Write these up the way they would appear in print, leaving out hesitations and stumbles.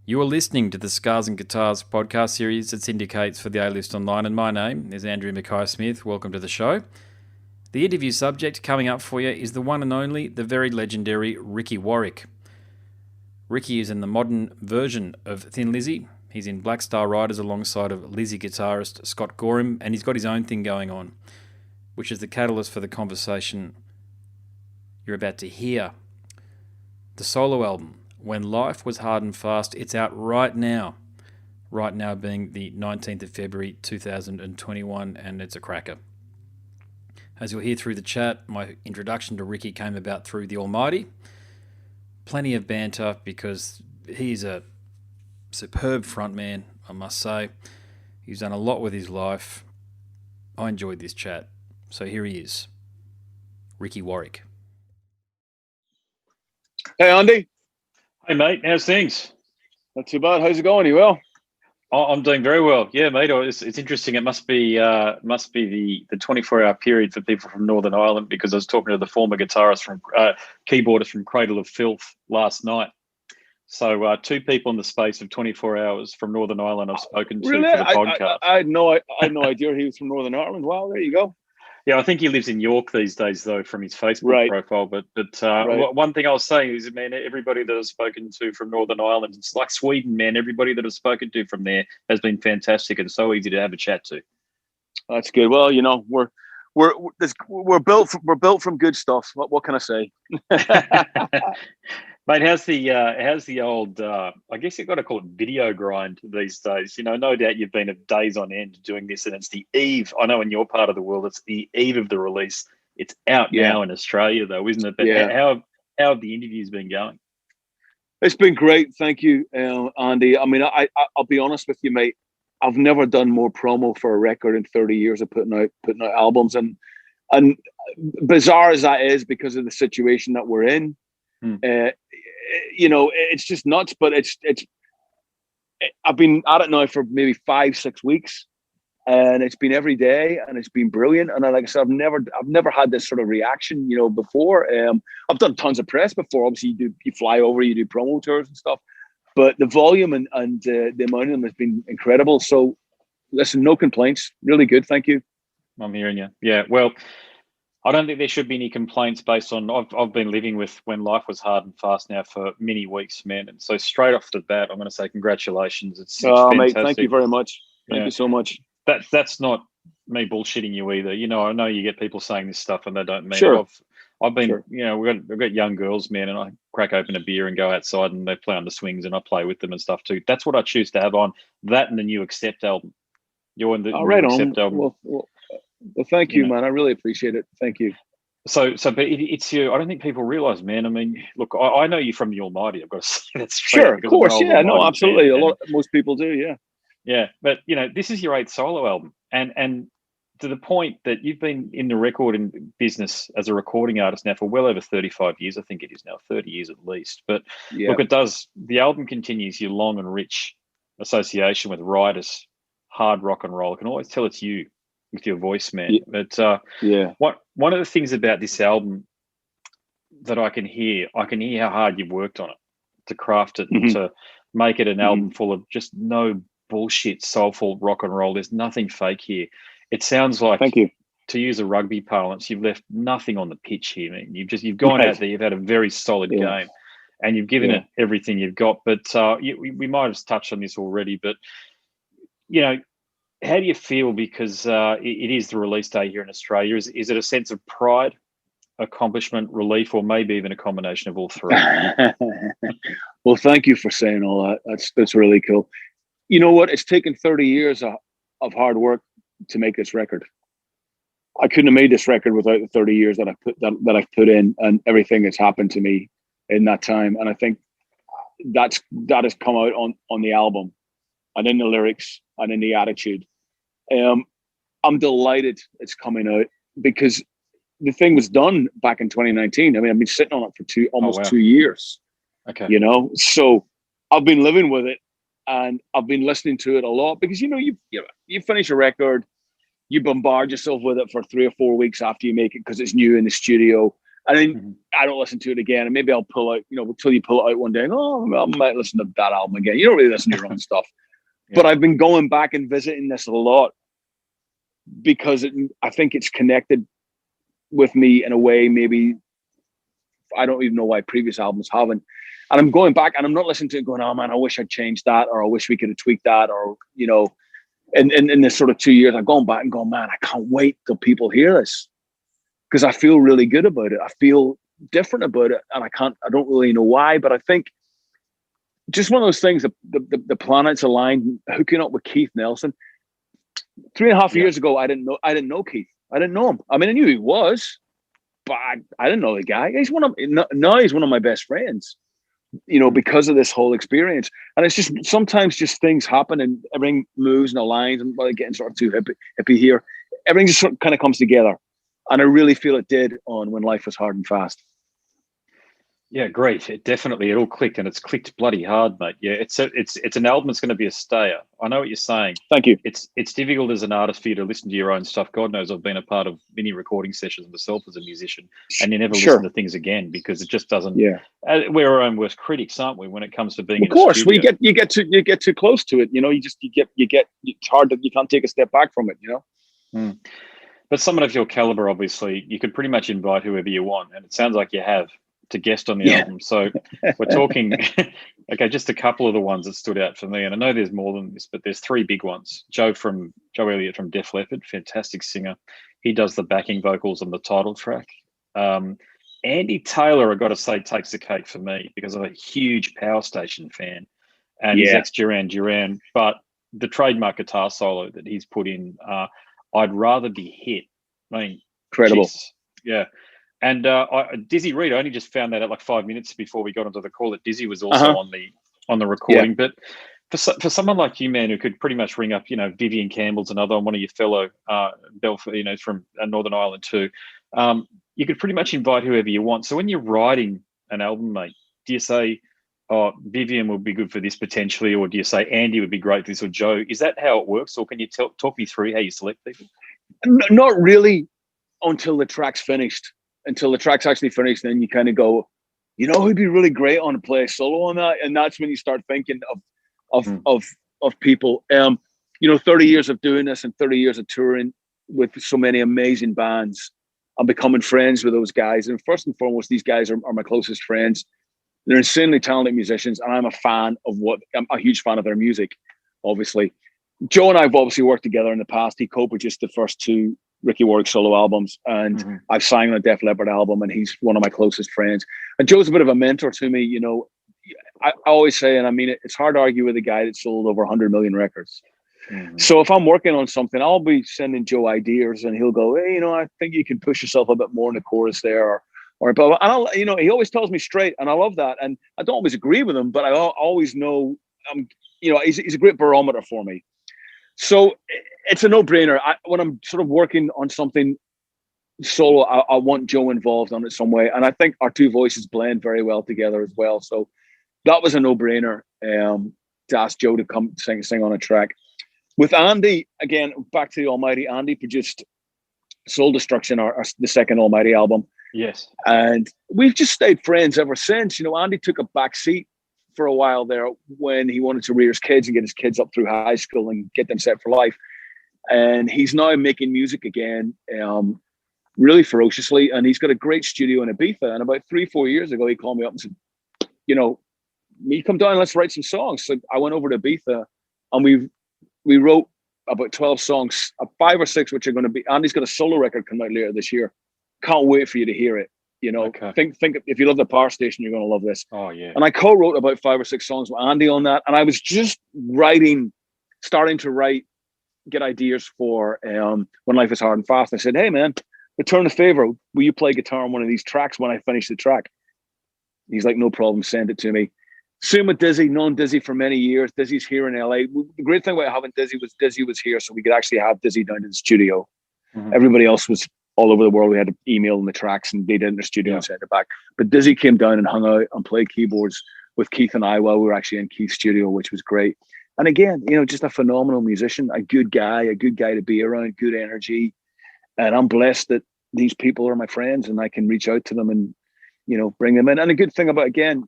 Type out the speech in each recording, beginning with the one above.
You are listening to the Scars and Guitars podcast series that syndicates for the A-List Online, and my name is Andrew Mackay-Smith. Welcome to the show. The interview subject coming up for you is the one and only, the very legendary Ricky Warwick. Ricky is in the modern version of Thin Lizzy. He's in Black Star Riders alongside of Lizzy guitarist Scott Gorham, and he's got his own thing going on, which is the catalyst for the conversation you're about to hear. The solo album, When Life Was Hard and Fast, it's out right now. Right now being the 19th of February 2021, and it's a cracker. As you'll hear through the chat, my introduction to Ricky came about through the Almighty. Plenty of banter because he's a superb frontman, I must say. He's done a lot with his life. I enjoyed this chat. So here he is, Ricky Warwick. Hey, Andy. Hey, mate. How's things? Not too bad. How's it going? You well? Oh, I'm doing very well. Yeah, mate. It's interesting. It must be the 24-hour period for people from Northern Ireland, because I was talking to the former guitarist from keyboardist from Cradle of Filth last night. So two people in the space of 24 hours from Northern Ireland I've spoken to really? For the podcast. I had no idea he was from Northern Ireland. Wow, there you go. Yeah, I think he lives in York these days, though, from his Facebook profile. But Right. One thing I was saying is, man, everybody that I've spoken to from Northern Ireland, it's like Sweden, man. Everybody that I've spoken to from there has been fantastic and so easy to have a chat to. That's good. Well, you know, we're built from good stuff. What can I say? Mate, how's the old? I guess you've got to call it video grind these days. You know, no doubt you've been of days on end doing this, and it's the eve. I know in your part of the world, it's the eve of the release. It's out now in Australia, though, isn't it? But how have the interviews been going? It's been great, thank you, Andy. I mean, I'll be honest with you, mate. I've never done more promo for a record in 30 years of putting out albums, and bizarre as that is because of the situation that we're in. You know, it's just nuts, but it's I've been at it now for maybe 5-6 weeks, and it's been every day, and it's been brilliant. And like I said, I've never had this sort of reaction, you know, before. I've done tons of press before. Obviously, you fly over, you do promo tours and stuff, but the volume and the amount of them has been incredible. So listen, no complaints, really good, thank you. I'm hearing you. Yeah, well, I don't think there should be any complaints based on. I've been living with When Life Was Hard and Fast now for many weeks, man. And so straight off the bat, I'm going to say congratulations. It's fantastic. Mate, thank you very much. Thank you so much. That's not me bullshitting you either. You know, I know you get people saying this stuff and they don't mean it. I've been, you know, we've got young girls, man, and I crack open a beer and go outside and they play on the swings and I play with them and stuff too. That's what I choose to have on. That and the new Accept album. You're in the new Accept album. Well, thank you, man. I really appreciate it. Thank you. So, but it's you. I don't think people realize, man. I mean, look, I know you from the Almighty. I've got to say that's straight. Sure, of course, yeah, no, absolutely. Most people do, yeah. Yeah, but you know, this is your 8th solo album, and to the point that you've been in the recording business as a recording artist now for well over 35 years. I think it is now 30 years at least. But look, it does. The album continues your long and rich association with writers, hard rock and roll. I can always tell it's you with your voice, man. Yeah. But one of the things about this album that I can hear how hard you've worked on it to craft it and to make it an album full of just no bullshit, soulful rock and roll. There's nothing fake here. It sounds like, thank you, to use a rugby parlance, you've left nothing on the pitch here, man. You've gone out there, you've had a very solid game, and you've given it everything you've got. But we might have touched on this already, but you know, how do you feel? Because it is the release day here in Australia. Is it a sense of pride, accomplishment, relief, or maybe even a combination of all three? Well, thank you for saying all that. That's really cool. You know what? It's taken 30 years of hard work to make this record. I couldn't have made this record without the 30 years that I've put in and everything that's happened to me in that time. And I think that has come out on the album and in the lyrics and in the attitude. I'm delighted it's coming out because the thing was done back in 2019. I mean, I've been sitting on it for almost 2 years. Okay. You know, so I've been living with it and I've been listening to it a lot because, you know, you finish a record, you bombard yourself with it for 3 or 4 weeks after you make it because it's new in the studio. And then I don't listen to it again, and maybe I'll pull out, until you pull it out one day. I might listen to that album again. You don't really listen to your own stuff. Yeah. But I've been going back and visiting this a lot because I think it's connected with me in a way maybe I don't even know why previous albums haven't. And I'm going back and I'm not listening to it going, oh man, I wish I'd changed that, or I wish we could have tweaked that, or, in this sort of 2 years, I've gone back and gone, man, I can't wait till people hear this. Because I feel really good about it. I feel different about it. And I don't really know why, but I think just one of those things, the planets aligned, hooking up with Keith Nelson. 3.5 years ago, I didn't know Keith. I didn't know him. I mean, I knew he was, but I didn't know the guy. He's one of my best friends, because of this whole experience. And it's just, sometimes just things happen and everything moves and aligns, and getting sort of too hippie here. Everything just sort of kind of comes together. And I really feel it did on When Life Was Hard and Fast. Yeah, great. It all clicked, and it's clicked bloody hard, mate. Yeah, it's an album that's going to be a stayer. I know what you're saying. Thank you. It's difficult as an artist for you to listen to your own stuff. God knows I've been a part of many recording sessions myself as a musician, and you never listen to things again because it just doesn't. Yeah, we're our own worst critics, aren't we? When it comes to being, of course, you get too close to it. You get it's hard that you can't take a step back from it. But someone of your caliber, obviously, you could pretty much invite whoever you want, and it sounds like you have, to guest on the album. So we're talking, okay, just a couple of the ones that stood out for me, and I know there's more than this, but there's three big ones. Joe Elliott from Def Leppard, fantastic singer. He does the backing vocals on the title track. Andy Taylor, I've got to say, takes the cake for me because I'm a huge Power Station fan, and he's ex-Duran Duran, but the trademark guitar solo that he's put in, I'd Rather Be Hit. I mean, incredible. Geez, yeah. And Dizzy Reed, I only just found that out like 5 minutes before we got onto the call that Dizzy was also on the recording. Yeah. But for someone like you, man, who could pretty much ring up, Vivian Campbell's another one of your fellow Belfast, from Northern Ireland too. You could pretty much invite whoever you want. So when you're writing an album, mate, do you say, oh, Vivian would be good for this potentially, or do you say Andy would be great for this, or Joe? Is that how it works, or can you talk me through how you select people? Not really until the track's finished. Until the track's actually finished, then you kind of go, who'd be really great on to play a solo on that, and that's when you start thinking of people. 30 years of doing this and 30 years of touring with so many amazing bands. I'm becoming friends with those guys, and first and foremost, these guys are my closest friends. They're insanely talented musicians, and I'm a huge fan of their music, obviously. Joe and I have obviously worked together in the past. He co-produced the first two Ricky Warwick solo albums, and I've sang on a Def Leppard album, and he's one of my closest friends. And Joe's a bit of a mentor to me. I always say, and I mean it, it's hard to argue with a guy that sold over 100 million records. So if I'm working on something, I'll be sending Joe ideas, and he'll go, hey, I think you can push yourself a bit more in the chorus there, or blah, blah. And he always tells me straight, and I love that. And I don't always agree with him, but I always know, he's a great barometer for me. So it's a no-brainer. When I'm sort of working on something solo, I want Joe involved on it some way. And I think our two voices blend very well together as well. So that was a no-brainer to ask Joe to come sing on a track. With Andy, again, back to the Almighty, Andy produced Soul Destruction, the second Almighty album. Yes. And we've just stayed friends ever since. Andy took a back seat for a while there when he wanted to rear his kids and get his kids up through high school and get them set for life. And he's now making music again, really ferociously. And he's got a great studio in Ibiza. And about 3-4 years ago, he called me up and said, me come down, let's write some songs. So I went over to Ibiza, and we wrote about 12 songs, 5 or 6, which are going to be, Andy's got a solo record coming out later this year. Can't wait for you to hear it. Okay. Think if you love the Power Station, you're going to love this. Oh yeah. And I co-wrote about 5 or 6 songs with Andy on that, and I was just starting to write, get ideas for When Life Is Hard and Fast. I said, hey man, return a favor. Will you play guitar on one of these tracks when I finish the track? He's like, no problem. Send it to me. Same with Dizzy. Known Dizzy for many years. Dizzy's here in LA. The great thing about having Dizzy was here, so we could actually have Dizzy down to the studio. Everybody else was all over the world. We had to email them the tracks, and they did in the studio and sent it back. But Dizzy came down and hung out and played keyboards with Keith and I while we were actually in Keith's studio, which was great. And again, just a phenomenal musician, a good guy to be around, good energy. And I'm blessed that these people are my friends, and I can reach out to them and, bring them in. And a good thing about, again,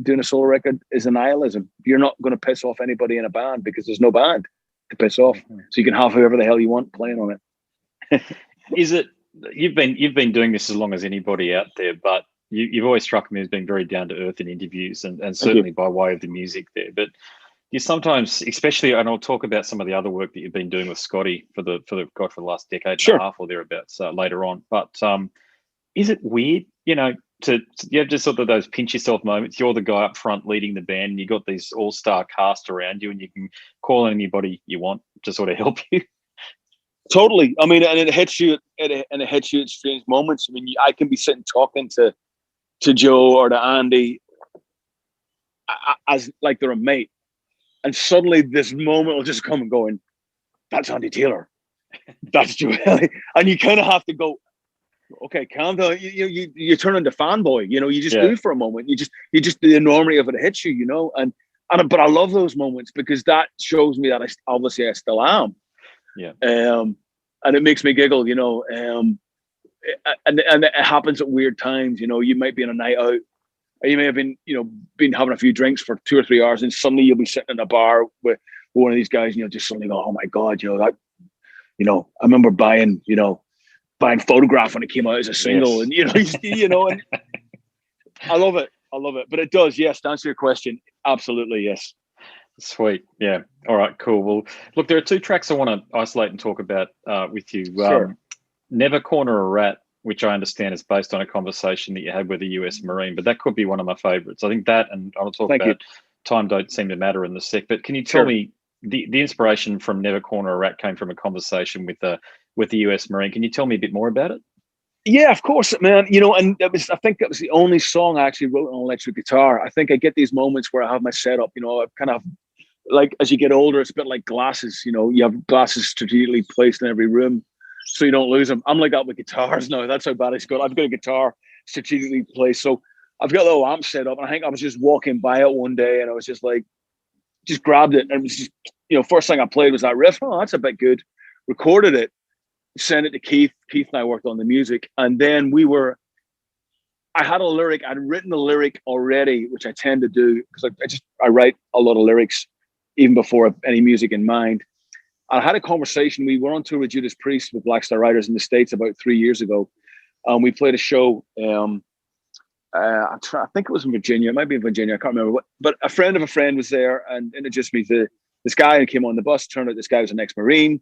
doing a solo record is a nihilism. You're not going to piss off anybody in a band because there's no band to piss off. So you can have whoever the hell you want playing on it. Is it, you've been doing this as long as anybody out there, but you've always struck me as being very down to earth in interviews, and certainly by way of the music there. But you sometimes, especially, and I'll talk about some of the other work that you've been doing with Scotty for the last decade and a half or thereabouts later on. But is it weird, to you have just sort of those pinch yourself moments? You're the guy up front leading the band, and you got this all-star cast around you, and you can call on anybody you want to sort of help you. Totally. I mean, and it hits you at strange moments. I mean, I can be sitting talking to Joe or to Andy as like they're a mate, and suddenly this moment will just come and going, that's Andy Taylor, that's Joe, and you kind of have to go, okay, calm down. You turn into fanboy. You just do for a moment. You just the enormity of it hits you. But I love those moments because that shows me that I still am. Yeah. And it makes me giggle. And it happens at weird times. You might be on a night out, or you may have been having a few drinks for 2 or 3 hours, and suddenly you'll be sitting in a bar with one of these guys, and you'll just suddenly go, oh my God, that. I remember buying Photograph when it came out as a single, and and I love it. But it does, yes, to answer your question, absolutely, yes. Sweet. Yeah. All right, cool. Well, look, there are 2 tracks I want to isolate and talk about with you. Sure. Never Corner a Rat, which I understand is based on a conversation that you had with a US Marine, but that could be one of my favorites. I think that, and I'll talk about Time Don't Seem to Matter in the sec, but can you tell me the inspiration from Never Corner a Rat came from a conversation with the US Marine. Can you tell me a bit more about it? Yeah, of course, man. And I think that was the only song I actually wrote on electric guitar. I think I get these moments where I have my setup, I kind of, like, as you get older, it's a bit like glasses, you have glasses strategically placed in every room so you don't lose them. I'm like that with guitars now. That's how bad it's got. I've got a guitar strategically placed. So I've got a little amp set up, and I think I was just walking by it one day, and I was just like, just grabbed it, and it was just, first thing I played was that riff. Oh, that's a bit good. Recorded it, sent it to Keith. Keith and I worked on the music, and then I had a lyric. I'd written a lyric already, which I tend to do because I write a lot of lyrics even before any music in mind. I had a conversation. We were on tour with Judas Priest with Black Star Riders in the States about 3 years ago. We played a show. I think it was in Virginia. It might be in Virginia. I can't remember. But a friend of a friend was there and introduced me to this guy who came on the bus. Turned out this guy was an ex-Marine,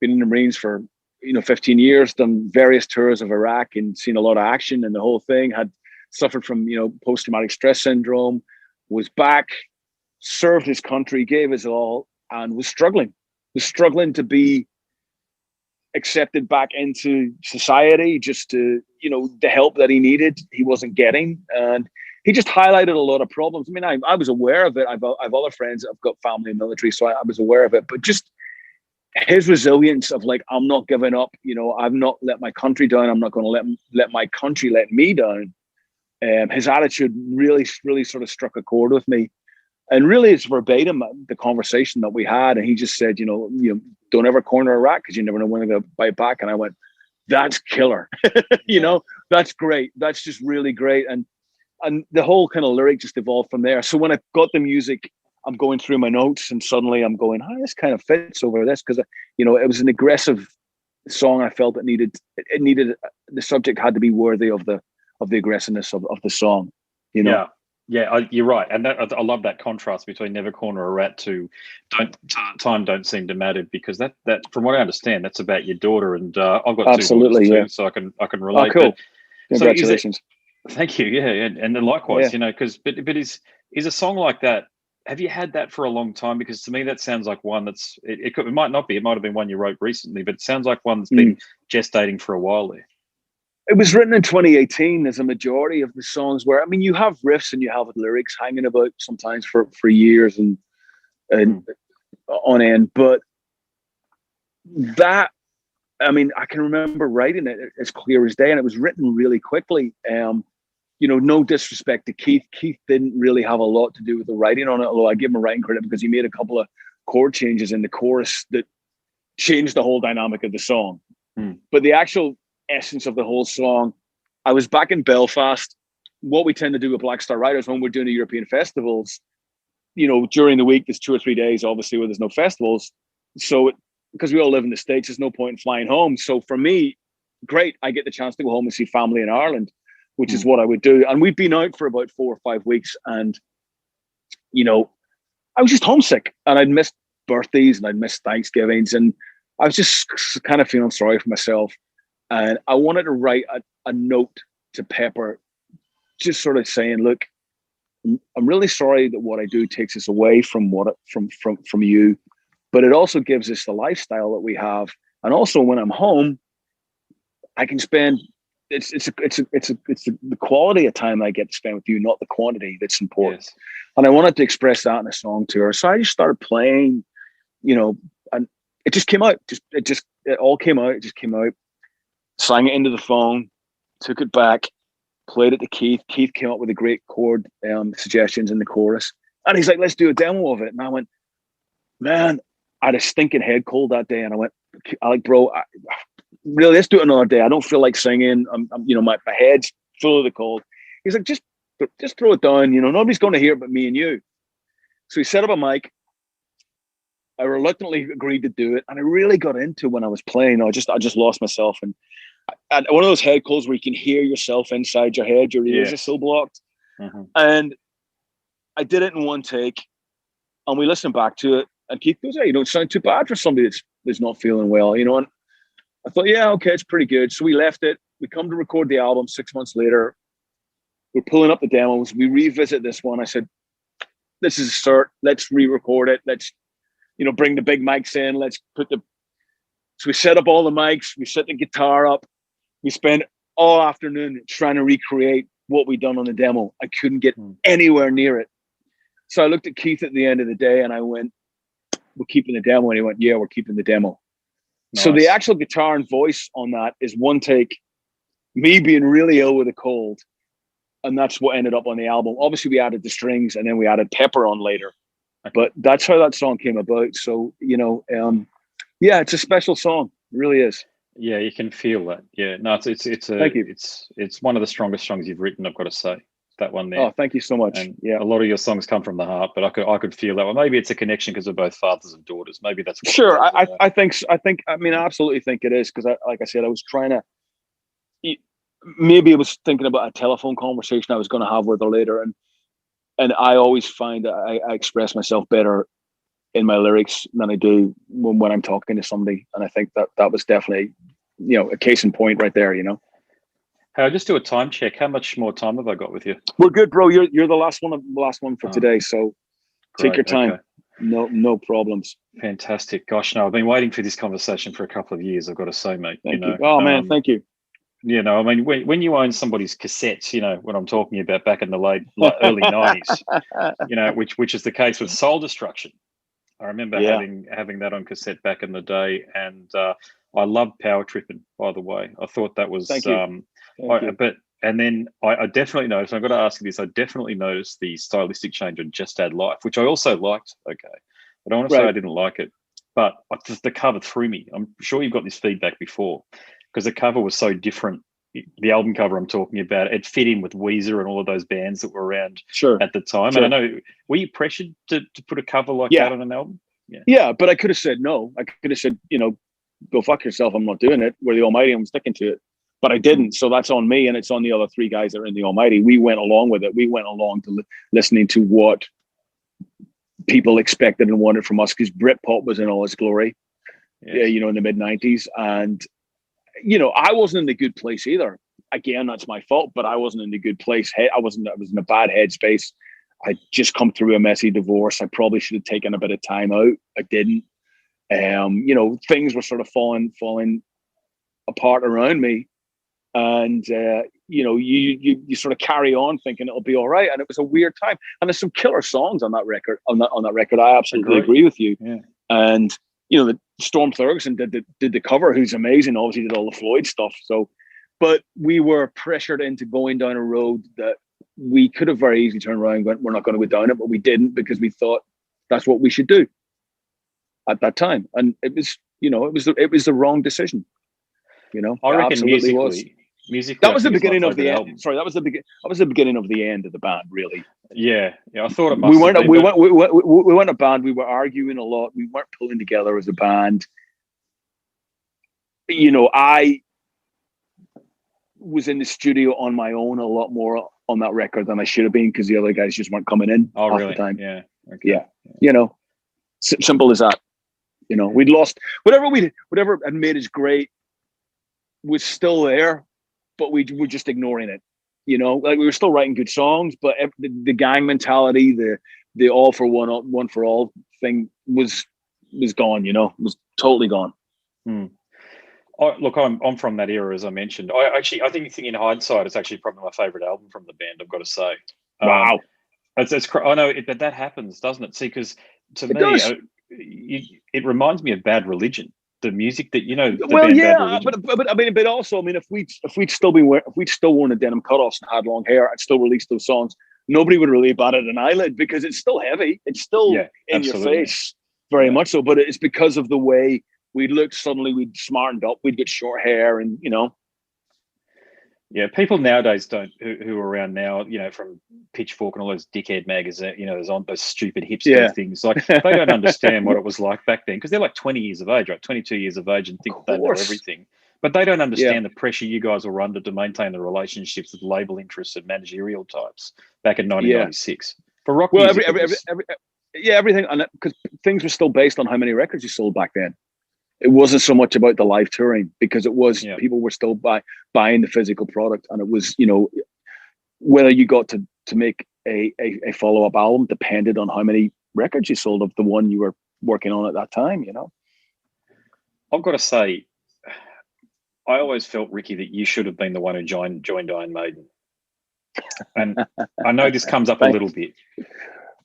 been in the Marines for 15 years, done various tours of Iraq and seen a lot of action and the whole thing. Had suffered from post-traumatic stress syndrome. Was back, served his country, gave his all, and was struggling to be accepted back into society. Just to the help that he needed, he wasn't getting, and he just highlighted a lot of problems. I mean, I was aware of it. I've other friends that have got family in the military, so I was aware of it. But just his resilience of like, I'm not giving up. I've not let my country down. I'm not going to let my country let me down. His attitude really, really sort of struck a chord with me. And really, it's verbatim the conversation that we had. And he just said, don't ever corner a rat because you never know when they're going to bite back. And I went, that's killer. That's great. That's just really great. And the whole kind of lyric just evolved from there. So when I got the music, I'm going through my notes, and suddenly I'm going, this kind of fits over this, because it was an aggressive song. I felt it needed the subject had to be worthy of the aggressiveness of the song. Yeah, you're right, and I love that contrast between Never Corner a Rat to Time Don't Seem to Matter, because that from what I understand, that's about your daughter, and I've got absolutely, 2 daughters too, so I can relate. Oh, cool. But, congratulations. Thank you. Yeah, and then likewise, because but is a song like that? Have you had that for a long time? Because to me, that sounds like one that's it might not be. It might have been one you wrote recently, but it sounds like one that's been gestating for a while there. It was written in 2018. As a majority of the songs where, you have riffs and you have lyrics hanging about sometimes for years and on end. But that, I can remember writing it as clear as day, and it was written really quickly. No disrespect to Keith. Keith didn't really have a lot to do with the writing on it, although I give him a writing credit because he made a couple of chord changes in the chorus that changed the whole dynamic of the song. But the actual essence of the whole song. I was back in Belfast. What we tend to do with Black Star Riders when we're doing the European festivals, during the week, there's 2 or 3 days, obviously, where there's no festivals. So, because we all live in the States, there's no point in flying home. So for me, great, I get the chance to go home and see family in Ireland, which is what I would do. And we've been out for about 4 or 5 weeks, and I was just homesick, and I'd missed birthdays and I'd missed Thanksgivings, and I was just kind of feeling sorry for myself. And I wanted to write a note to Pepper, just sort of saying, look, I'm really sorry that what I do takes us away from from you, but it also gives us the lifestyle that we have. And also when I'm home, I can spend, it's the quality of time I get to spend with you, not the quantity that's important. Yes. And I wanted to express that in a song to her. So I just started playing, and it just came out. It all came out. It just came out. Sang it into the phone, took it back, played it to Keith. Keith came up with the great chord suggestions in the chorus. And he's like, let's do a demo of it. And I went, man, I had a stinking head cold that day. And I went, bro, really, let's do it another day. I don't feel like singing. My head's full of the cold. He's like, just throw it down. Nobody's going to hear it but me and you. So he set up a mic. I reluctantly agreed to do it. And I really got into when I was playing. I just lost myself. And one of those head colds where you can hear yourself inside your head, your ears are so blocked. Mm-hmm. And I did it in one take, and we listened back to it, and Keith goes, hey, you don't sound too bad for somebody that's not feeling well, and I thought, yeah, okay, it's pretty good. So we left it. We come to record the album 6 months later. We're pulling up the demos. We revisit this one. I said, this is a start. Let's re-record it. Let's, bring the big mics in. So we set up all the mics. We set the guitar up. We spent all afternoon trying to recreate what we'd done on the demo. I couldn't get anywhere near it. So I looked at Keith at the end of the day and I went, we're keeping the demo. And he went, yeah, we're keeping the demo. Nice. So the actual guitar and voice on that is one take, me being really ill with a cold. And that's what ended up on the album. Obviously, we added the strings and then we added Pepper on later. But that's how that song came about. So, yeah, it's a special song. It really is. Yeah, you can feel that. Yeah, no, thank you. It's one of the strongest songs you've written, I've got to say. That one there. Oh, thank you so much. And yeah, a lot of your songs come from the heart, but I could feel that one. Maybe it's a connection because we're both fathers and daughters. Maybe that's what sure. I think I absolutely think it is because like I said, I was trying to. Maybe I was thinking about a telephone conversation I was going to have with her later, and I always find that I express myself better in my lyrics than I do when I'm talking to somebody, and I think that was definitely, a case in point right there. Hey, I'll just do a time check. How much more time have I got with you? We're good, bro. You're the last one for today, so take your time. Okay. No problems. Fantastic. Gosh, no, I've been waiting for this conversation for a couple of years, I've got to say, mate. Thank you. Oh man, thank you. When you own somebody's cassettes, what I'm talking about back in the early 90s, which is the case with Soul Destruction. I remember having that on cassette back in the day, and I loved Power Tripping, by the way. I thought that was Thank you. And then I definitely noticed, I've got to ask you this, I definitely noticed the stylistic change on Just Add Life, which I also liked. Okay. I don't want to say I didn't like it, but the cover threw me. I'm sure you've got this feedback before, because the cover was so different. The album cover I'm talking about, it fit in with Weezer and all of those bands that were around at the time. Sure. And I know, were you pressured to put a cover like that on an album? Yeah, but I could have said no. I could have said, go fuck yourself. I'm not doing it. We're the Almighty. I'm sticking to it. But I didn't. So that's on me, and it's on the other 3 guys that are in the Almighty. We went along with it. We went along to listening to what people expected and wanted from us, because Britpop was in all its glory, in the mid-90s. And I wasn't in a good place either. Again, that's my fault, but I wasn't in a good place. I was in a bad headspace. I'd just come through a messy divorce. I probably should have taken a bit of time out. I didn't. Things were sort of falling apart around me. And, you sort of carry on thinking it'll be all right. And it was a weird time. And there's some killer songs on that record. On that record, I absolutely agree with you. Yeah. And, the Storm Thorgerson did the cover, who's amazing. Obviously did all the Floyd stuff. So, but we were pressured into going down a road that we could have very easily turned around and went, we're not going to go down it, but we didn't, because we thought that's what we should do at that time. And it was, it was the wrong decision. You know, I it reckon absolutely was. musically, That I was the think it's my beginning of the favourite end. album. Sorry, that was the beginning of the end of the band. Really, Yeah, I thought it must have been. We weren't a band. We were arguing a lot. We weren't pulling together as a band. You know, I was in the studio on my own a lot more on that record than I should have been because the other guys just weren't coming in half really? the time. Yeah. Okay. Yeah. You know, simple as that. You know, we'd lost whatever had made us great was still there, but we were just ignoring it. You know, like we were still writing good songs, but the gang mentality, the all for one for all thing was gone. You know, was totally gone. Look, I'm from that era, as I mentioned. I think in hindsight, it's actually probably my favourite album from the band. I've got to say. Wow. I know, but that happens, doesn't it? See, because to me, it reminds me of Bad Religion. The music that but also, I mean, if we'd still worn the denim cutoffs and had long hair, I'd still release those songs. Nobody would really bat an eyelid because it's still heavy. It's still in your face, very much so. But it's because of the way we looked. Suddenly, we'd smartened up. We'd get short hair, and you know. Yeah, people nowadays who are around now, you know, from Pitchfork and all those dickhead magazines, you know, those stupid hipster things. Like they don't understand what it was like back then because they're like 20 years of age, right? 22 years of age, and think they know everything. But they don't understand the pressure you guys were under to maintain the relationships with label interests and managerial types back in 1996. For rock music, everything, because things were still based on how many records you sold back then. It wasn't so much about the live touring because it was people were still buying the physical product, and it was, you know, whether you got to make a follow-up album depended on how many records you sold of the one you were working on at that time, you know. I've got to say, I always felt, Ricky, that you should have been the one who joined Iron Maiden. And I know this comes up a little bit,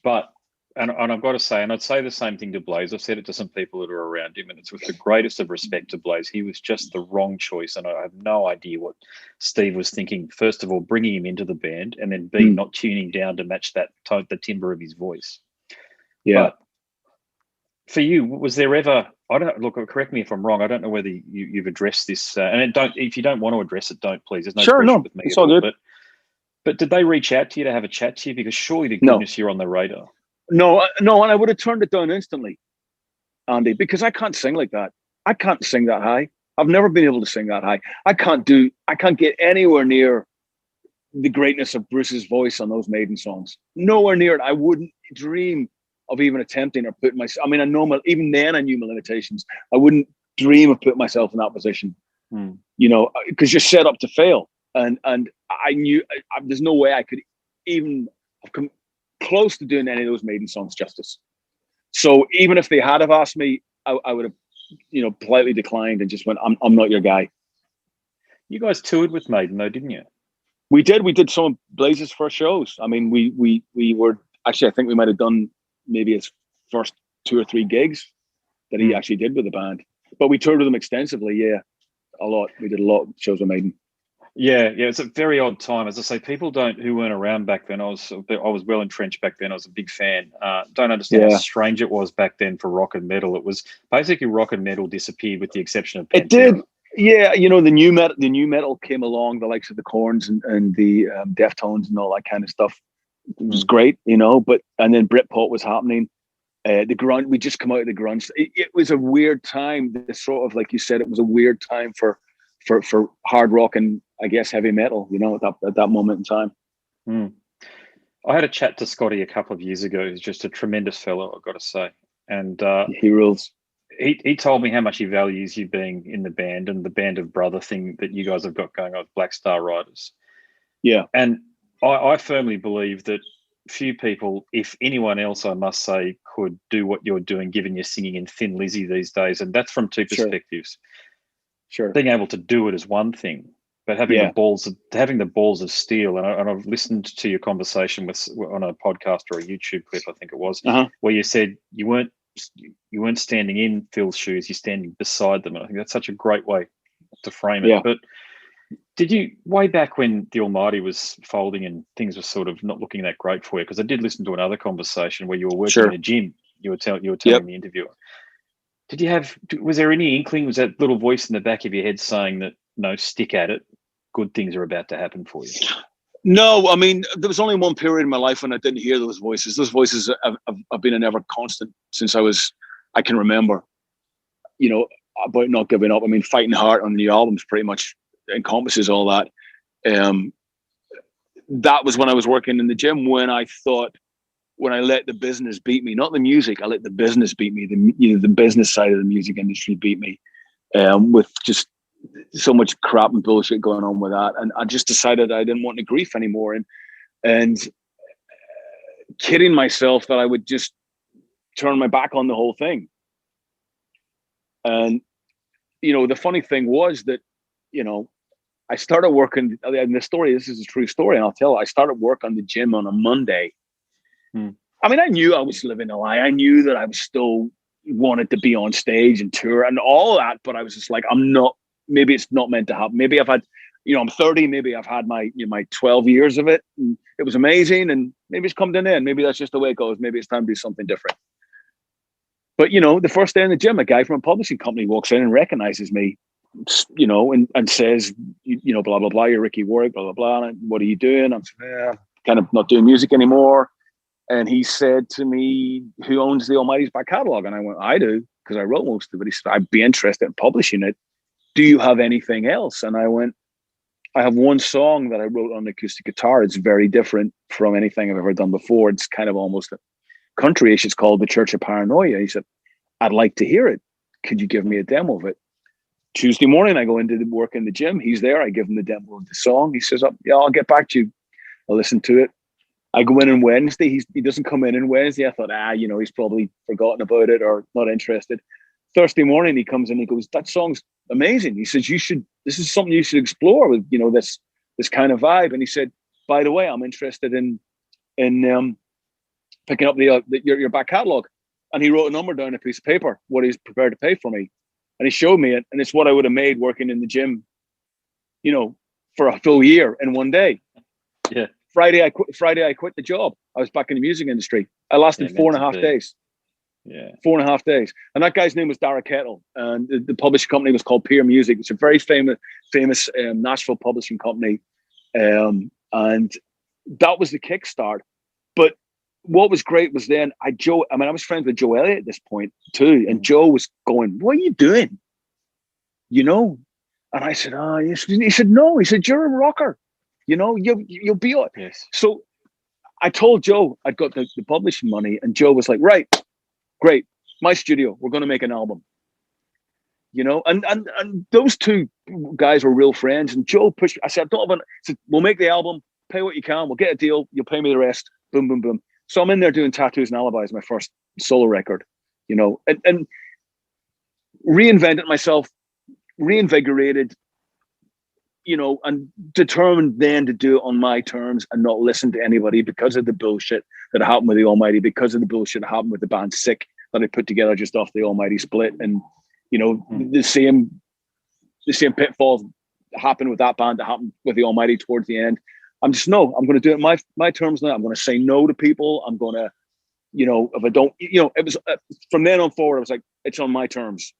but and I've got to say, and I'd say the same thing to Blaze. I've said it to some people that are around him, and it's with the greatest of respect to Blaze. He was just the wrong choice, and I have no idea what Steve was thinking. First of all, bringing him into the band, and then B, not tuning down to match the timbre of his voice. Yeah. But for you, was there ever? I don't look. Correct me if I'm wrong. I don't know whether you've addressed this, and if you don't want to address it, don't please. There's no pressure with me. It's all good. But did they reach out to you to have a chat to you? Because surely to goodness you're on the radar. No, and I would have turned it down instantly, Andy, because I can't sing like that. I can't sing that high. I've never been able to sing that high. I can't get anywhere near the greatness of Bruce's voice on those Maiden songs. Nowhere near it. I wouldn't dream of even attempting or putting myself. I mean, I know even then I knew my limitations. I wouldn't dream of putting myself in that position. You know, because you're set up to fail, and I knew there's no way I could even have come close to doing any of those Maiden songs justice. So even if they had have asked me, I would have, you know, politely declined and just went, I'm not your guy. You guys toured with Maiden though, didn't you? We did some of Blaze's first shows. I mean, we were actually, I think we might have done maybe his first 2 or 3 gigs that he actually did with the band, but we toured with them extensively. Yeah, a lot. We did a lot of shows with Maiden. Yeah, it's a very odd time. As I say, people who weren't around back then. I was well entrenched back then. I was a big fan. Don't understand how strange it was back then for rock and metal. It was basically rock and metal disappeared with the exception of banter. It did. Yeah, you know, the new metal came along, the likes of the Corns and the Deftones and all that kind of stuff. It was great, you know. And then Britpop was happening. The grunge. We just come out of the grunge. It was a weird time. This sort of, like you said, it was a weird time for hard rock and I guess heavy metal, you know, at that moment in time. I had a chat to Scotty a couple of years ago. He's just a tremendous fellow, I've got to say. And he rules. He told me how much he values you being in the band and the band of brother thing that you guys have got going on with Black Star Riders. Yeah. And I firmly believe that few people, if anyone else, I must say, could do what you're doing, given you're singing in Thin Lizzy these days. And that's from two perspectives. Sure. Being able to do it is one thing, but having the balls of steel. And I've listened to your conversation on a podcast or a YouTube clip, I think it was, where you said you weren't standing in Phil's shoes, you're standing beside them. And I think that's such a great way to frame it. Yeah. But did you, way back when the Almighty was folding and things were sort of not looking that great for you, because I did listen to another conversation where you were working in a gym, you were telling the interviewer. was there any inkling, was that little voice in the back of your head saying that, no, stick at it, good things are about to happen for you? No, I mean, there was only one period in my life when I didn't hear those voices. Those voices have been an ever constant since I can remember, about not giving up. I mean, Fighting Heart on the new albums pretty much encompasses all that. That was when I was working in the gym, when I let the business beat me, not the music. I let the business beat me. The business side of the music industry beat me, with just so much crap and bullshit going on with that. And I just decided I didn't want the grief anymore. And kidding myself that I would just turn my back on the whole thing. And, the funny thing was that, I started working, and this is a true story, and I'll tell it. I started work on the gym on a Monday. I mean, I knew I was living a lie. I knew that I was still wanted to be on stage and tour and all that, but I was just like, maybe it's not meant to happen. Maybe I've had, I'm 30, maybe I've had my 12 years of it, and it was amazing, and maybe it's come to an end. Maybe that's just the way it goes. Maybe it's time to do something different. But, the first day in the gym, a guy from a publishing company walks in and recognizes me, and says, blah, blah, blah, you're Ricky Warwick, blah, blah, blah. And what are you doing? I'm kind of not doing music anymore. And he said to me, who owns the Almighty's back catalogue? And I went, I do, because I wrote most of it. He said, I'd be interested in publishing it. Do you have anything else? And I went, I have one song that I wrote on acoustic guitar. It's very different from anything I've ever done before. It's kind of almost countryish. It's called The Church of Paranoia. He said, I'd like to hear it. Could you give me a demo of it? Tuesday morning, I go into the work in the gym. He's there. I give him the demo of the song. He says, yeah, I'll get back to you. I'll listen to it. I go in on Wednesday. He doesn't come in on Wednesday. I thought, he's probably forgotten about it or not interested. Thursday morning, he comes in. He goes, that song's amazing. He says, this is something you should explore with, this kind of vibe. And he said, by the way, I'm interested in picking up your back catalogue. And he wrote a number down on a piece of paper, what he's prepared to pay for me. And he showed me it. And it's what I would have made working in the gym, for a full year in one day. Yeah. Friday, I quit the job. I was back in the music industry. I lasted 4.5 days. Yeah. 4.5 days. And that guy's name was Dara Kettle. And the publishing company was called Peer Music. It's a very famous Nashville publishing company. And that was the kickstart. But what was great was then I was friends with Joe Elliott at this point too. And Joe was going, what are you doing? And I said, he said, no. He said, you're a rocker. You'll be on. Yes. So I told Joe I'd got the publishing money, and Joe was like, right, great. My studio, we're going to make an album. And those two guys were real friends. And Joe pushed. I said, we'll make the album, pay what you can, we'll get a deal, you'll pay me the rest. Boom, boom, boom. So I'm in there doing Tattoos and Alibis, my first solo record, and reinvented myself, reinvigorated, and determined then to do it on my terms and not listen to anybody because of the bullshit that happened with the Almighty, because of the bullshit that happened with the band Sick that I put together just off the Almighty split. And, the same pitfalls happened with that band that happened with the Almighty towards the end. I'm going to do it my terms now. I'm going to say no to people. I'm going to, if I don't, it was from then on forward, I was like, it's on my terms.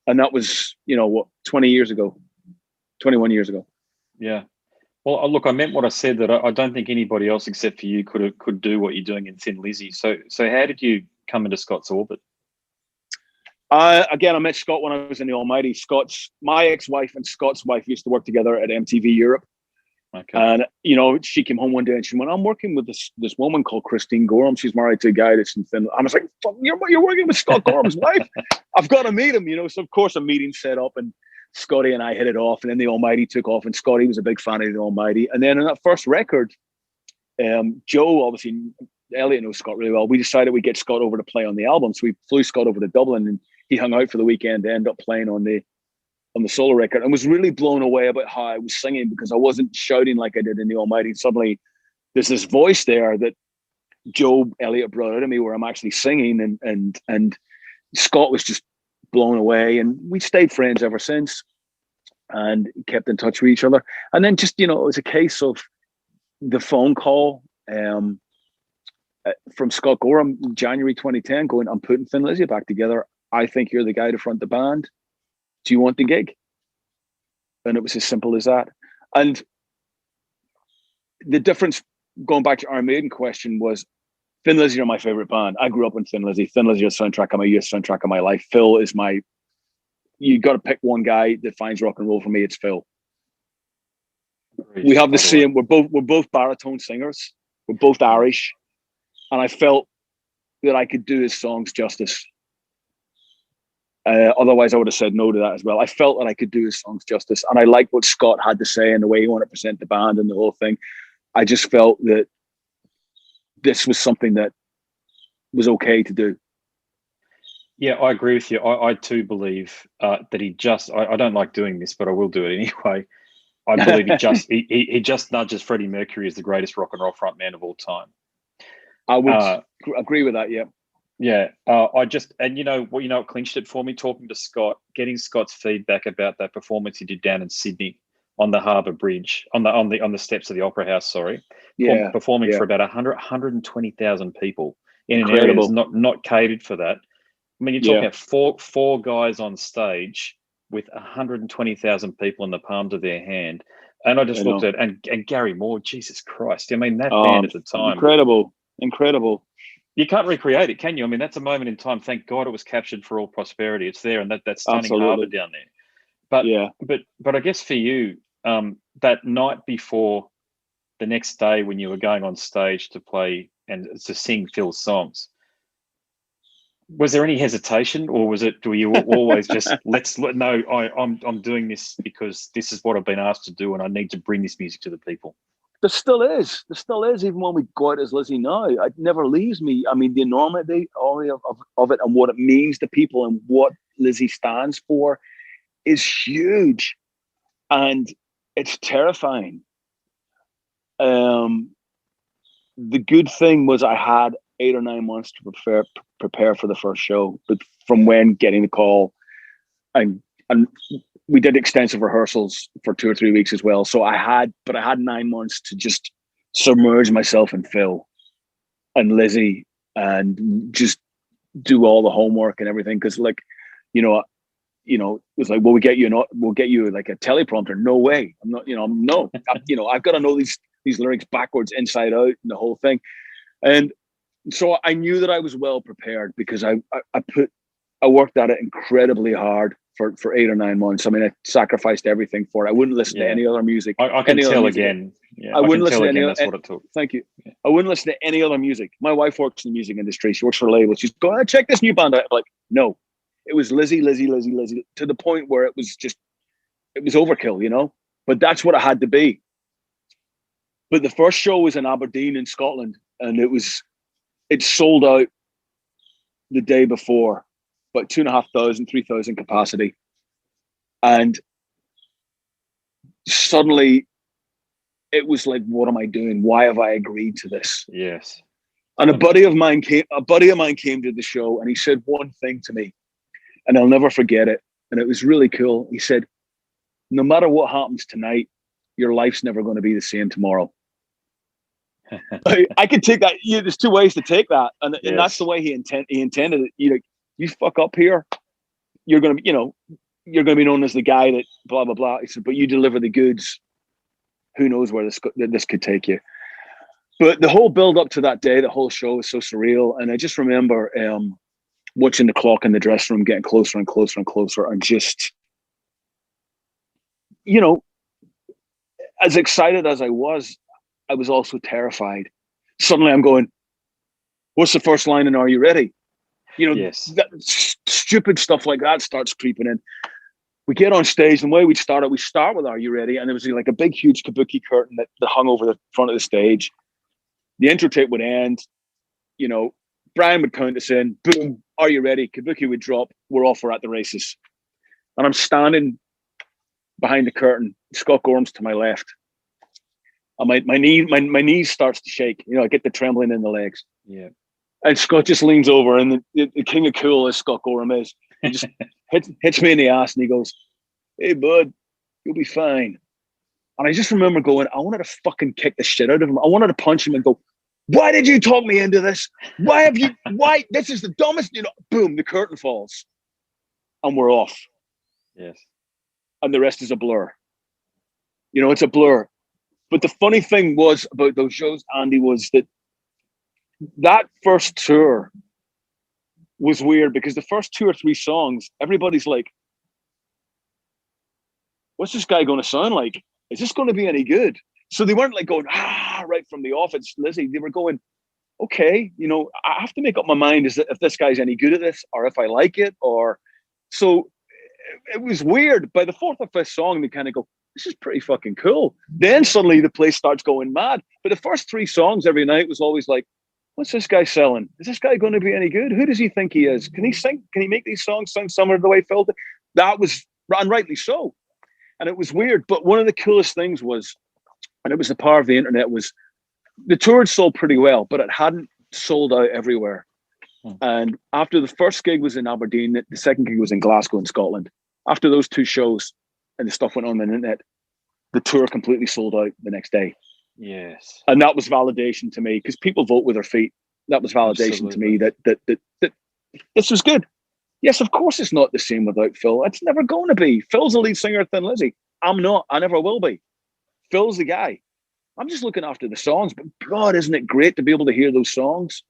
And that was, 21 years ago. Yeah. Well, look, I meant what I said, that I don't think anybody else except for you could do what you're doing in Thin Lizzy. So how did you come into Scott's orbit? Again, I met Scott when I was in the Almighty. My ex-wife and Scott's wife used to work together at MTV Europe. Okay. And, she came home one day and she went, I'm working with this woman called Christine Gorham. She's married to a guy that's in Finland. I was like, you're working with Scott Gorham's wife? I've got to meet him, So, of course, a meeting set up and Scotty and I hit it off. And then the Almighty took off and Scotty was a big fan of the Almighty. And then in that first record, Joe, obviously, Elliot knows Scott really well. We decided we'd get Scott over to play on the album. So we flew Scott over to Dublin and he hung out for the weekend to end up playing on the solo record, and was really blown away about how I was singing, because I wasn't shouting like I did in the Almighty. Suddenly there's this voice there that Joe Elliott brought out of me where I'm actually singing, and Scott was just blown away, and we stayed friends ever since and kept in touch with each other. And then just, it was a case of the phone call from Scott Gorham in January 2010 going, I'm putting Thin Lizzy back together. I think you're the guy to front the band. Do you want the gig? And it was as simple as that. And the difference, going back to our Maiden question, was Thin Lizzy are my favorite band. I grew up in Thin Lizzy. Thin Lizzy is the soundtrack of my youth, soundtrack of my life. Phil is my, you got to pick one guy that defines rock and roll for me. It's Phil. We have the same. We're both baritone singers. We're both Irish, and I felt that I could do his songs justice. Otherwise, I would have said no to that as well. I felt that I could do his songs justice, and I liked what Scott had to say and the way he wanted to present the band and the whole thing. I just felt that this was something that was okay to do. Yeah, I agree with you. I too believe that he just. I don't like doing this, but I will do it anyway. I believe he just nudges Freddie Mercury as the greatest rock and roll frontman of all time. I would agree with that. Yeah. Yeah. What clinched it for me, talking to Scott, getting Scott's feedback about that performance he did down in Sydney on the Harbour Bridge, on the steps of the Opera House. Sorry. Yeah. Performing for about 120,000 people in an area that's not catered for that. I mean, you're talking about four guys on stage with 120,000 people in the palms of their hand. And I just looked at and Gary Moore, Jesus Christ. I mean, that band at the time. Incredible. You can't recreate it, can you? I mean, that's a moment in time. Thank God it was captured for all prosperity. It's there, and that stunning harbour down there. But I guess for you, that night before the next day when you were going on stage to play and to sing Phil's songs, was there any hesitation, or were you always just I'm doing this because this is what I've been asked to do, and I need to bring this music to the people? There still is, even when we go out as Lizzy now. It never leaves me. I mean, the enormity of it and what it means to people and what Lizzy stands for is huge, and it's terrifying. The good thing was I had 8 or 9 months to prepare for the first show, but from when getting the call, and we did extensive rehearsals for 2 or 3 weeks as well. So I had 9 months to just submerge myself in Phil and Lizzy and just do all the homework and everything. Cause it was like, well, we'll get you like a teleprompter. No way. I'm not, I've got to know these lyrics backwards, inside out, and the whole thing. And so I knew that I was well prepared because I worked at it incredibly hard for 8 or 9 months. I mean, I sacrificed everything for it. I wouldn't listen to any other music. I can tell again. Yeah, I wouldn't listen to any other. That's what it took. Thank you. Yeah. I wouldn't listen to any other music. My wife works in the music industry. She works for a label. She's going, check this new band out. I'm like, no. It was Lizzy, to the point where it was overkill, But that's what it had to be. But the first show was in Aberdeen in Scotland, and it sold out the day before, about 2,500, 3,000 capacity. And suddenly it was like, what am I doing? Why have I agreed to this? Yes. And a buddy of mine came to the show, and he said one thing to me, and I'll never forget it. And it was really cool. He said, no matter what happens tonight, your life's never going to be the same tomorrow. I can take that. There's 2 ways to take that, and that's the way he intended it. You fuck up here, you're gonna be known as the guy that blah blah blah. He said, but you deliver the goods. Who knows where this could take you? But the whole build up to that day, the whole show was so surreal, and I just remember watching the clock in the dressing room getting closer and closer and closer, and just as excited as I was also terrified. Suddenly I'm going, what's the first line in Are You Ready? Yes. That stupid stuff like that starts creeping in. We get on stage, and the way we start with Are You Ready? And there was like a big, huge kabuki curtain that hung over the front of the stage. The intro tape would end, Brian would count us in, boom, Are You Ready? Kabuki would drop, we're off, we're at the races. And I'm standing behind the curtain, Scott Gorham's to my left. And my knees starts to shake. I get the trembling in the legs. Yeah. And Scott just leans over, and the king of cool, as Scott Gorham is, he just hits me in the ass, and he goes, hey, bud, you'll be fine. And I just remember going, I wanted to fucking kick the shit out of him. I wanted to punch him and go, why did you talk me into this? Why? This is the dumbest, boom, the curtain falls. and we're off. Yes. And the rest is a blur. You know, it's a blur. But the funny thing was about those shows, Andy, was that first tour was weird because the first 2 or 3 songs, everybody's like, what's this guy going to sound like? Is this going to be any good? So they weren't like going, right from the off, it's Lizzy. They were going, okay, you know, I have to make up my mind is that if this guy's any good at this or if I like it or so it was weird. By the 4th or 5th song, they kind of go, this is pretty fucking cool. Then suddenly the place starts going mad. But the first 3 songs every night was always like, what's this guy selling? Is this guy going to be any good? Who does he think he is? Can he sing? Can he make these songs sound similar to the way Phil did? That was, and rightly so. And it was weird. But one of the coolest things was, and it was the power of the internet, was the tour had sold pretty well, but it hadn't sold out everywhere. And after the first gig was in Aberdeen, the second gig was in Glasgow in Scotland. After those 2 shows and the stuff went on the internet, the tour completely sold out the next day. Yes. And that was validation to me because people vote with their feet. That was validation to me that this was good. Yes, of course it's not the same without Phil. It's never going to be. Phil's the lead singer of Thin Lizzy. I'm not. I never will be. Phil's the guy. I'm just looking after the songs. But God, isn't it great to be able to hear those songs,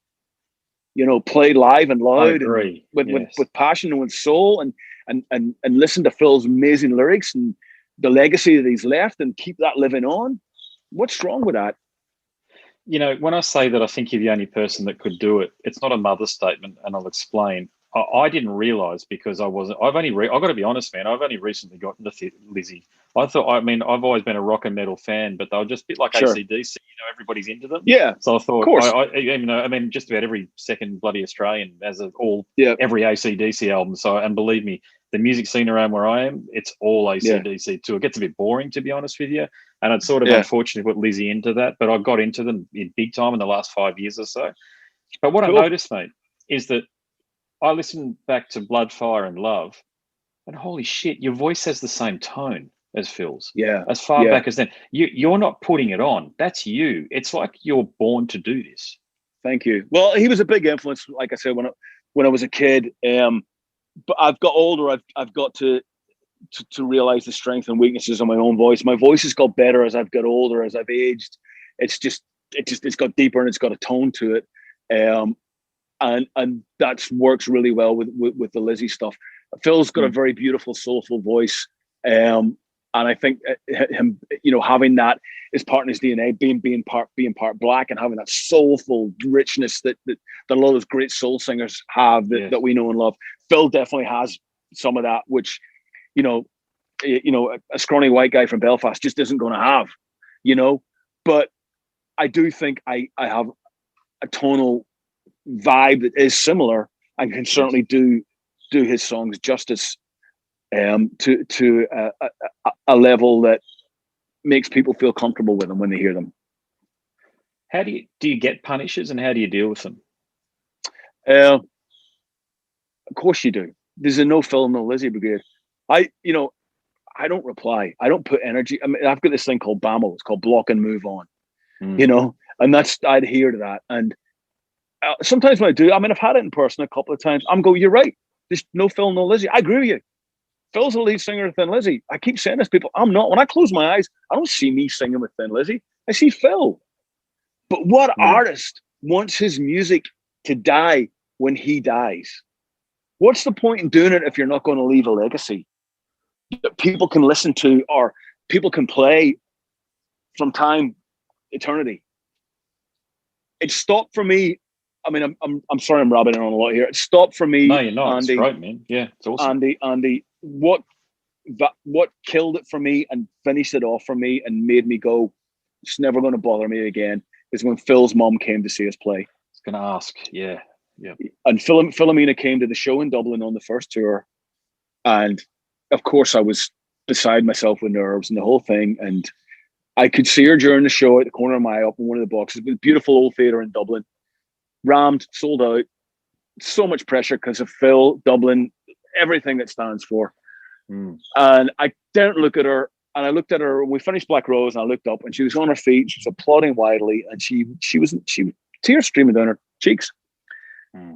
you know, played live and loud and with passion and with soul and listen to Phil's amazing lyrics and the legacy that he's left and keep that living on. What's wrong with that? You know, when I say that I think you're the only person that could do it, it's not a mother statement, and I'll explain. I didn't realise because I've got to be honest, man, I've only recently gotten to Lizzy. I've always been a rock and metal fan, but they were just a bit like AC/DC, you know, everybody's into them. Yeah. So I thought, of course. Just about every second bloody Australian has every AC/DC album. So, and believe me, the music scene around where I am, it's all AC/DC too. It gets a bit boring, to be honest with you. And it's sort of unfortunately put Lizzy into that, but I got into them in big time in the last 5 years or so. But what I noticed, mate, is that I listened back to Blood, Fire and Love, and holy shit, your voice has the same tone as Phil's. Yeah. As far back as then. You're not putting it on. That's you. It's like you're born to do this. Thank you. Well, he was a big influence, like I said, when I was a kid. But I've got older, I've got to realize the strength and weaknesses of my own voice. My voice has got better as I've got older, as I've aged. It's got deeper and it's got a tone to it. And that works really well with the Lizzy stuff. Phil's got a very beautiful, soulful voice. And I think him, you know, having that is part in his DNA, being part black and having that soulful richness that a lot of those great soul singers have that we know and love. Phil definitely has some of that, which, you know, a scrawny white guy from Belfast just isn't going to have, you know. But I do think I have a tonal vibe that is similar and can certainly do his songs justice to a level that makes people feel comfortable with them when they hear them. How do you get punishes and how do you deal with them? Of course you do. There's a no Phil, no Lizzy brigade. I don't reply. I don't put energy. I mean, I've got this thing called BAMO. It's called block and move on. You know, and I adhere to that. And sometimes when I do, I mean, I've had it in person a couple of times. I'm going, you're right. There's no Phil, no Lizzy. I agree with you. Phil's the lead singer of Thin Lizzy. I keep saying this, people. I'm not. When I close my eyes, I don't see me singing with Thin Lizzy. I see Phil. But what artist wants his music to die when he dies? What's the point in doing it if you're not going to leave a legacy that people can listen to or people can play from eternity? It stopped for me. I mean, I'm sorry, I'm rabbiting on a lot here. It stopped for me. No, you're not. Andy, it's great, man. Yeah, it's awesome. Andy, what killed it for me and finished it off for me and made me go, it's never going to bother me again, is when Phil's mum came to see us play. I was going to ask, yeah. And Philomena came to the show in Dublin on the first tour, and of course I was beside myself with nerves and the whole thing. And I could see her during the show at the corner of my eye up in one of the boxes. It was a beautiful old theatre in Dublin, rammed, sold out. So much pressure because of Phil, Dublin, everything that stands for. And I didn't look at her. And I looked at her. We finished Black Rose, and I looked up, and she was on her feet. She was applauding wildly, and she was tears streaming down her cheeks.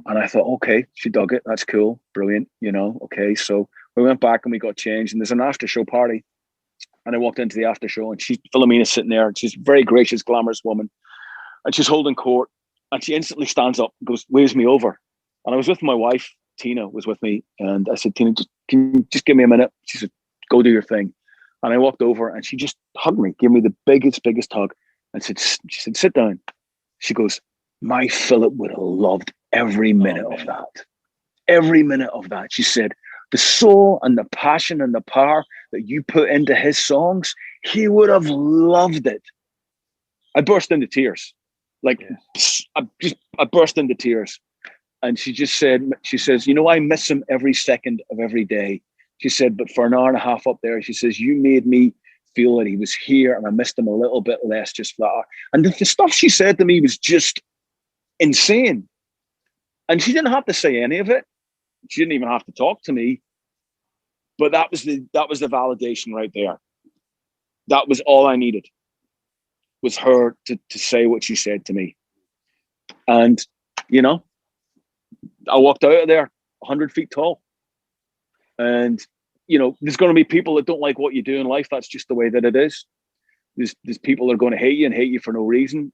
And I thought, okay, she dug it. That's cool. Brilliant. Okay. So we went back and we got changed, and there's an after show party. And I walked into the after show, and Philomena's sitting there, and she's a very gracious, glamorous woman. And she's holding court, and she instantly stands up, waves me over. And I was with my wife, Tina was with me. And I said, Tina, can you just give me a minute? She said, go do your thing. And I walked over, and she just hugged me, gave me the biggest hug, and she said, sit down. She goes, my Philip would have loved every minute of that. Every minute of that. She said, the soul and the passion and the power that you put into his songs, he would have loved it. I burst into tears. I burst into tears. And she says, I miss him every second of every day. She said, but for an hour and a half up there, she says, you made me feel that he was here, and I missed him a little bit less just for that hour. And the stuff she said to me was just insane. And she didn't have to say any of it. She didn't even have to talk to me. But that was the validation right there. That was all I needed, was her to say what she said to me. And, I walked out of there 100 feet tall. And, there's going to be people that don't like what you do in life. That's just the way that it is. There's people that are going to hate you for no reason.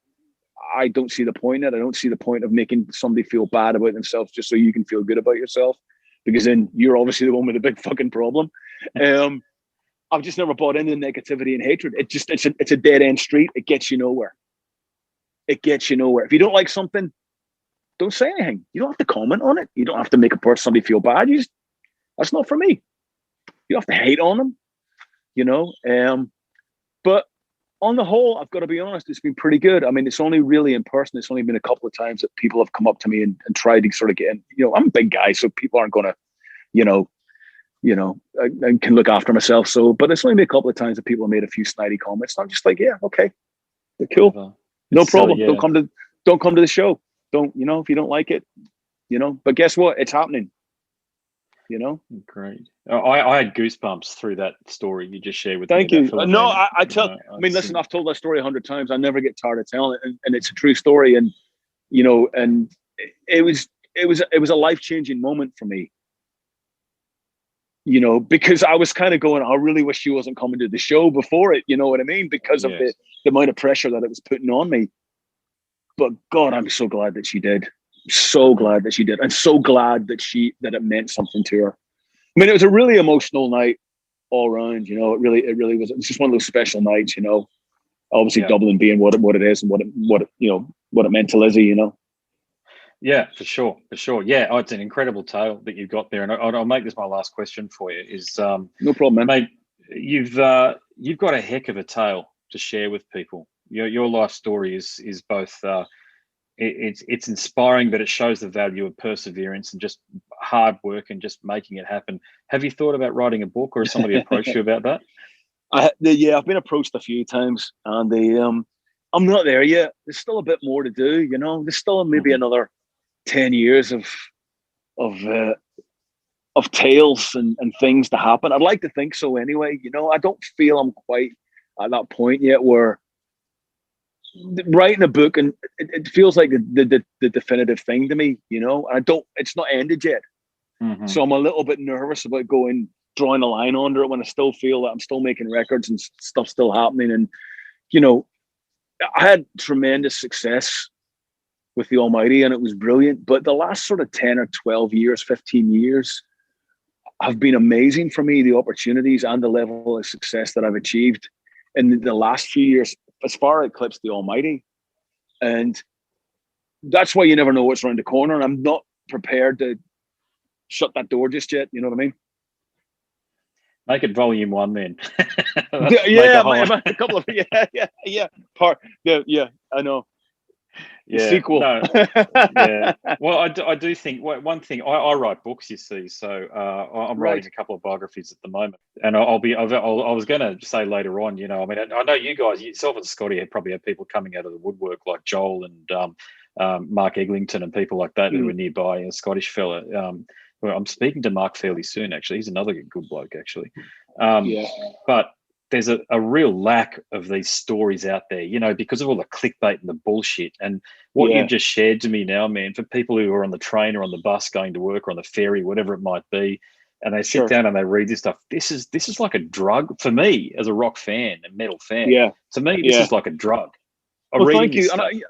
I don't see the point in it. I don't see the point of making somebody feel bad about themselves just so you can feel good about yourself, because then you're obviously the one with a big fucking problem. I've just never bought into negativity and hatred. It's a dead end street. It gets you nowhere. If you don't like something, don't say anything. You don't have to comment on it. You don't have to make somebody feel bad. That's not for me. You don't have to hate on them, but on the whole, I've got to be honest, it's been pretty good. I mean, it's only really in person. It's only been a couple of times that people have come up to me and tried to sort of get in. I'm a big guy, so people aren't going to, I can look after myself. So, but it's only been a couple of times that people have made a few snidey comments. And I'm just like, yeah, okay, they're cool, no problem. Don't come to the show. Don't, if you don't like it, But guess what? It's happening. Great. I had goosebumps through that story you just shared with me. Thank you. No, listen, I've told that story 100 times. I never get tired of telling it, and it's a true story. And and it was a life-changing moment for me. Because I was kind of going, I really wish she wasn't coming to the show before it. You know what I mean? Because of the amount of pressure that it was putting on me. But God, I'm so glad that she did. So glad that she did, and so glad that it meant something to her. I mean, it was a really emotional night all around. It really was. It was just one of those special nights. Obviously Dublin being what it is, and what it meant to Lizzy. Yeah, for sure. Yeah, it's an incredible tale that you've got there, and I'll make this my last question for you. Is no problem, man. Mate, you've got a heck of a tale to share with people. Your life story is both. It's inspiring, but it shows the value of perseverance and just hard work and just making it happen. Have you thought about writing a book, or has somebody approached you about that? I've been approached a few times, and I'm not there yet. There's still a bit more to do. There's still maybe another 10 years of tales and things to happen. I'd like to think so anyway. I don't feel I'm quite at that point yet where writing a book, and it feels like the definitive thing to me, it's not ended yet. So I'm a little bit nervous about drawing a line under it when I still feel that I'm still making records and stuff still happening. And I had tremendous success with the Almighty, and it was brilliant, but the last sort of 10 or 12 years, 15 years have been amazing for me. The opportunities and the level of success that I've achieved in the last few years as far eclipsed the Almighty. And that's why you never know what's around the corner. And I'm not prepared to shut that door just yet. You know what I mean? Make it volume 1 then. A couple of I know. Yeah, sequel. No, yeah. Well, I do think one thing. I write books, you see, so I'm writing a couple of biographies at the moment, and I was going to say later on. I mean, I know you guys, yourself and Scotty, probably have people coming out of the woodwork like Joel and Mark Eglinton and people like that who are nearby. A Scottish fella. I'm speaking to Mark fairly soon. Actually, he's another good bloke. Actually, but there's a real lack of these stories out there, you know, because of all the clickbait and the bullshit. And what you've just shared to me now, man, for people who are on the train or on the bus going to work or on the ferry, whatever it might be, and they sit down and they read this stuff, this is like a drug for me as a rock fan, a metal fan. Yeah. To me, this is like a drug. Well, thank you. And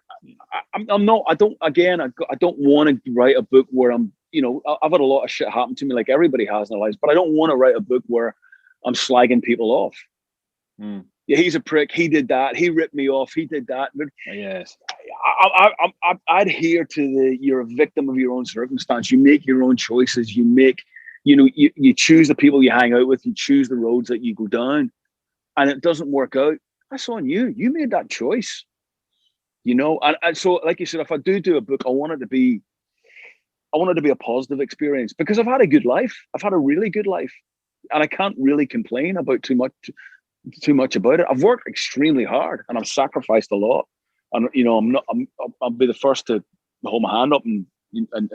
I'm not. I don't. Again, I don't want to write a book where I'm. You know, I've had a lot of shit happen to me, like everybody has in their lives. But I don't want to write a book where I'm slagging people off. Yeah, he's a prick. He did that. He ripped me off. He did that. But yes, I adhere to you're a victim of your own circumstance. You make your own choices. You make, you know, you choose the people you hang out with. You choose the roads that you go down, and it doesn't work out. That's on you. You made that choice. You know, and so, like you said, if I do a book, I want it to be a positive experience, because I've had a good life. I've had a really good life, and I can't really complain about too much about it. I've worked extremely hard, and I've sacrificed a lot. And you know, I'll be the first to hold my hand up and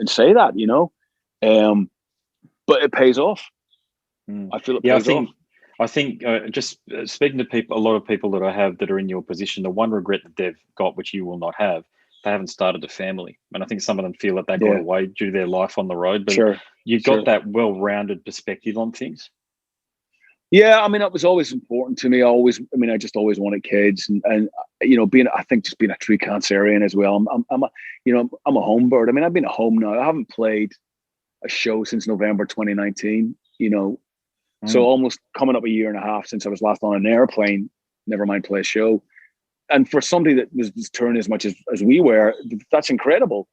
say that, you know, but it pays off. I feel it pays off. I think just speaking to people, a lot of people that I have that are in your position, the one regret that they've got, which you will not have, they haven't started a family. And I think some of them feel that they got away due to their life on the road. But you've got that well-rounded perspective on things. Yeah, I mean, it was always important to me. I just always wanted kids, and you know, being a true Cancerian as well. I'm a home bird. I mean, I've been at home now. I haven't played a show since November 2019. You know, so almost coming up a year and a half since I was last on an airplane. Never mind play a show. And for somebody that was touring as much as we were, that's incredible.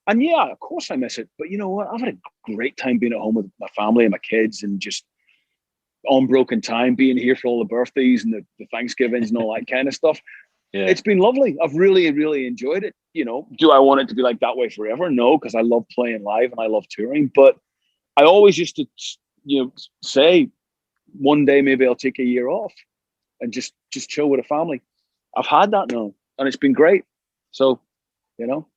And yeah, of course I miss it. But you know what? I've had a great time being at home with my family and my kids, and just unbroken time, being here for all the birthdays and the Thanksgivings and all that kind of stuff. Yeah. It's been lovely. I've really, really enjoyed it. You know, do I want it to be like that way forever? No, because I love playing live and I love touring. But I always used to, you know, say one day maybe I'll take a year off and just chill with a family. I've had that now, and it's been great. So, you know.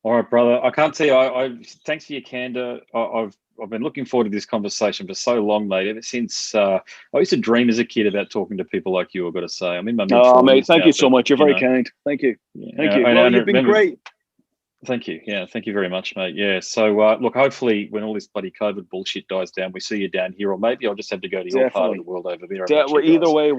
All right, brother. I can't tell you. I thanks for your candor. I've been looking forward to this conversation for so long, mate. Ever since I used to dream as a kid about talking to people like you. I've got to say, I'm in my mid-40s. Oh, mate, thank you so much. You're very kind. Thank you. Thank you. Well, you've been great. Thank you. Yeah, thank you very much, mate. Yeah. So, look, hopefully when all this bloody COVID bullshit dies down, we see you down here, or maybe I'll just have to go to your part of the world over there. Well, either way,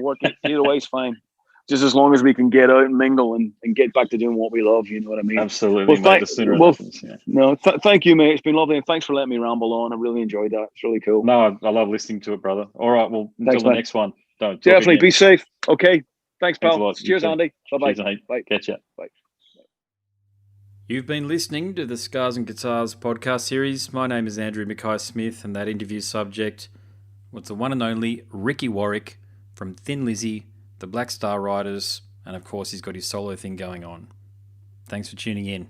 either way is fine. Just as long as we can get out and mingle and get back to doing what we love, you know what I mean? Absolutely, mate. The sooner it happens, No, thank you, mate. It's been lovely, and thanks for letting me ramble on. I really enjoyed that. It's really cool. No, I love listening to it, brother. All right, well, until the next one. Definitely be safe. Okay. Thanks, pal. Cheers, Andy. Bye-bye. Cheers, mate. Bye. Catch ya. Bye. You've been listening to the Scars and Guitars podcast series. My name is Andrew Mackay-Smith, and that interview subject was the one and only Ricky Warwick from Thin Lizzy, the Black Star Riders, and of course he's got his solo thing going on. Thanks for tuning in.